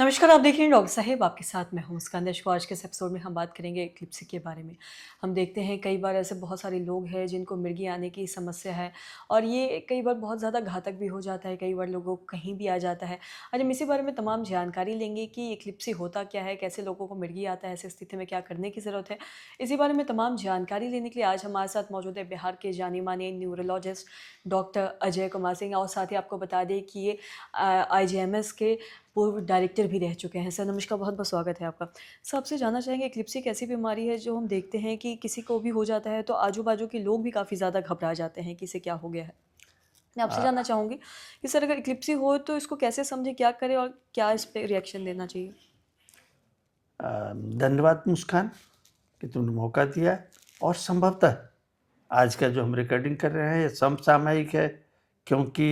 नमस्कार, आप देख रहे हैं डॉक्टर साहेब, आपके साथ मैं हूँ मुस्कान दर्शकों। आज के इस एपिसोड में हम बात करेंगे एक्लिप्सी के बारे में। हम देखते हैं कई बार ऐसे बहुत सारे लोग हैं जिनको मिर्गी आने की समस्या है और ये कई बार बहुत ज़्यादा घातक भी हो जाता है, कई बार लोगों को कहीं भी आ जाता है। आज हम इसी बारे में तमाम जानकारी लेंगे कि एक्लिप्सी होता क्या है, कैसे लोगों को मिर्गी आता है, ऐसी स्थिति में क्या करने की ज़रूरत है। इसी बारे में तमाम जानकारी लेने के लिए आज हमारे साथ मौजूद है बिहार के जाने-माने न्यूरोलॉजिस्ट डॉक्टर अजय कुमार सिंह और साथ ही आपको बता दें कि ये आईजीएमएस के पूर्व डायरेक्टर भी रह चुके हैं। सर नमस्कार, बहुत-बहुत स्वागत है आपका। सर आपसे जानना चाहेंगे एक्लिप्सी एक ऐसी बीमारी है जो हम देखते हैं कि किसी को भी हो जाता है तो आजू-बाजू के लोग भी काफ़ी ज़्यादा घबरा जाते हैं कि इसे क्या हो गया है। मैं आपसे अ, जानना चाहूँगी कि सर अगर एक्लिप्सी हो तो इसको कैसे समझें, क्या करें और क्या इस पे रिएक्शन देना चाहिए? धन्यवाद मुस्कान कि तुमने मौका दिया और संभवतः आज का जो हम रिकॉर्डिंग कर रहे हैं ये समसामयिक है क्योंकि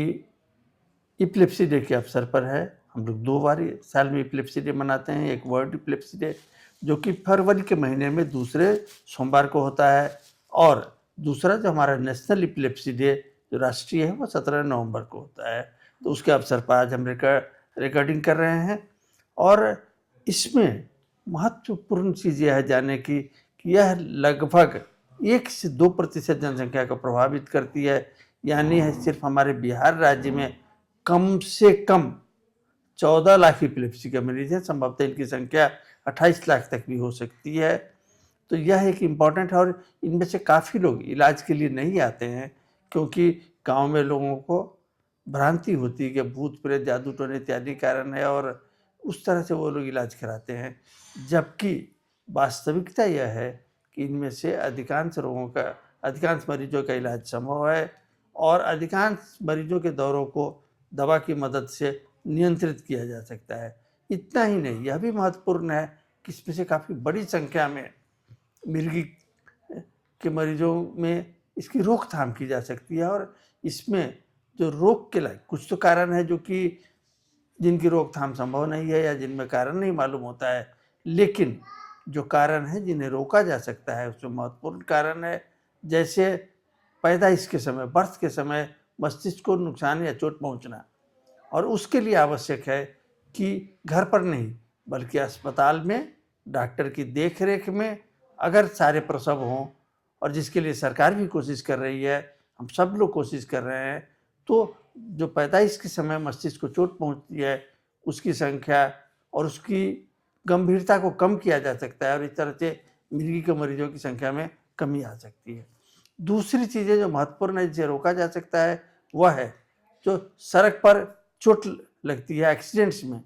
एपिलेप्सी डे के अवसर पर है। हम लोग 2 बार साल में एपिलेप्सी डे मनाते हैं। एक वर्ल्ड एपिलेप्सी डे जो कि फरवरी के महीने में दूसरे सोमवार को होता है और दूसरा जो हमारा नेशनल एपिलेप्सी डे जो राष्ट्रीय है वो 17 नवंबर को होता है। तो उसके अवसर पर आज हम रिकॉर्डिंग कर रहे हैं और इसमें महत्वपूर्ण चीज़ यह है जानने की कि यह लगभग 1 से 2% जनसंख्या को प्रभावित करती है। यानी है सिर्फ हमारे बिहार राज्य में कम से कम 14 लाख एपिलेप्सी के मरीज हैं। संभवतः इनकी संख्या 28 लाख तक भी हो सकती है। तो यह एक इम्पॉर्टेंट है और इनमें से काफ़ी लोग इलाज के लिए नहीं आते हैं क्योंकि गाँव में लोगों को भ्रांति होती है कि भूत प्रेत जादू टोने इत्यादि कारण है और उस तरह से वो लोग इलाज कराते हैं। जबकि वास्तविकता यह है कि इनमें से अधिकांश मरीजों का इलाज संभव है और अधिकांश मरीजों के दौरों को दवा की मदद से नियंत्रित किया जा सकता है। इतना ही नहीं, यह भी महत्वपूर्ण है कि इसमें से काफ़ी बड़ी संख्या में मिर्गी के मरीजों में इसकी रोकथाम की जा सकती है और इसमें जो रोग के लायक कुछ तो कारण है जो कि जिनकी रोकथाम संभव नहीं है या जिनमें कारण नहीं मालूम होता है। लेकिन जो कारण है जिन्हें रोका जा सकता है उसमें महत्वपूर्ण कारण है जैसे पैदाइश के समय, बर्थ के समय मस्तिष्क को नुकसान या चोट पहुँचना और उसके लिए आवश्यक है कि घर पर नहीं बल्कि अस्पताल में डॉक्टर की देख-रेख में अगर सारे प्रसव हों और जिसके लिए सरकार भी कोशिश कर रही है, हम सब लोग कोशिश कर रहे हैं, तो जो पैदाइश के समय मस्तिष्क को चोट पहुँचती है, उसकी संख्या और उसकी गंभीरता को कम किया जा सकता है और इस तरह से मिर्गी के मरीजों की संख्या में कमी आ सकती है। दूसरी चीज़ें जो महत्वपूर्ण है जिसे रोका जा सकता है, वह है जो सड़क पर चोट लगती है एक्सीडेंट्स में,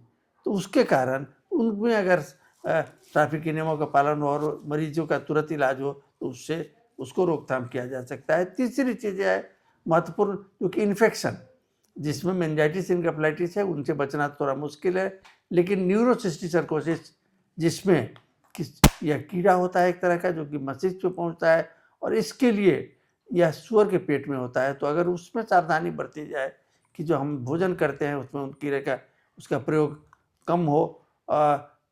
तो उसके कारण उनमें अगर ट्रैफिक के नियमों का पालन हो और मरीजों का तुरंत इलाज हो, तो उससे उसको रोकथाम किया जा सकता है। तीसरी चीज़ है महत्वपूर्ण क्योंकि इन्फेक्शन जिसमें मेनिंजाइटिस एन्केफेलाइटिस है, उनसे बचना थोड़ा मुश्किल है, लेकिन न्यूरोसिस्टिक सर्कोसिस जिसमें किस यह कीड़ा होता है एक तरह का जो कि मस्तिष्क पे पहुँचता है और इसके लिए यह सूअर के पेट में होता है। तो अगर उसमें सावधानी बरती जाए कि जो हम भोजन करते हैं उसमें उन कीड़े का उसका प्रयोग कम हो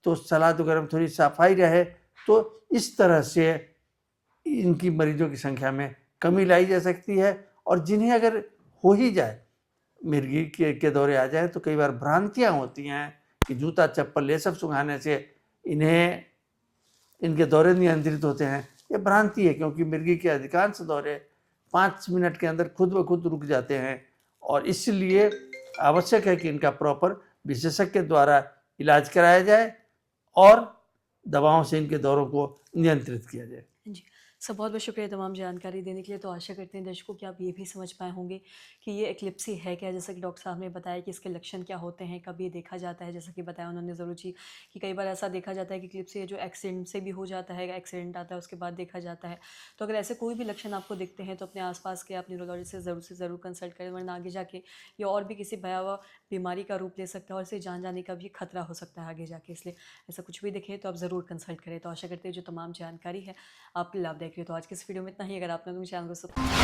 तो सलाद वगैरह में थोड़ी सफाई रहे, तो इस तरह से इनकी मरीजों की संख्या में कमी लाई जा सकती है और जिन्हें अगर हो ही जाए, मिर्गी के दौरे आ जाएँ तो कई बार भ्रांतियाँ होती हैं कि जूता, चप्पल ये सब सुंघाने से इन्हें इनके दौरे नियंत्रित होते हैं। ये भ्रांति है क्योंकि मिर्गी के अधिकांश दौरे 5 मिनट के अंदर खुद ब खुद रुक जाते हैं और इसलिए आवश्यक है कि इनका प्रॉपर विशेषज्ञ द्वारा इलाज कराया जाए और दवाओं से इनके दौरों को नियंत्रित किया जाए। जी। सर बहुत-बहुत शुक्रिया तमाम जानकारी देने के लिए। तो आशा करते हैं दर्शकों कि आप ये भी समझ पाए होंगे कि ये एक्लिप्सी है क्या? जैसा कि डॉक्टर साहब ने बताया कि इसके लक्षण क्या होते हैं, कब ये देखा जाता है, जैसा कि बताया उन्होंने ज़रूर जी, कि कई बार ऐसा देखा जाता है कि एक्लिप्सी जो एक्सीडेंट से भी हो जाता है, एक्सीडेंट आता है उसके बाद देखा जाता है। तो अगर ऐसे कोई भी लक्षण आपको दिखते हैं तो अपने आस-पास के आप न्यूरोलॉजिस्ट से ज़रूर कंसल्ट करें, वरना आगे जाके ये और भी किसी भयावह बीमारी का रूप ले सकता है और इसे जान जाने का भी खतरा हो सकता है आगे जाके। इसलिए ऐसा कुछ भी दिखे तो आप ज़रूर कंसल्ट करें। तो आशा करते हैं जो तमाम जानकारी है आपके लाभदायक रही। तो आज के इस वीडियो में इतना ही। अगर आपने तो मेरे चैनल को सब्सक्राइब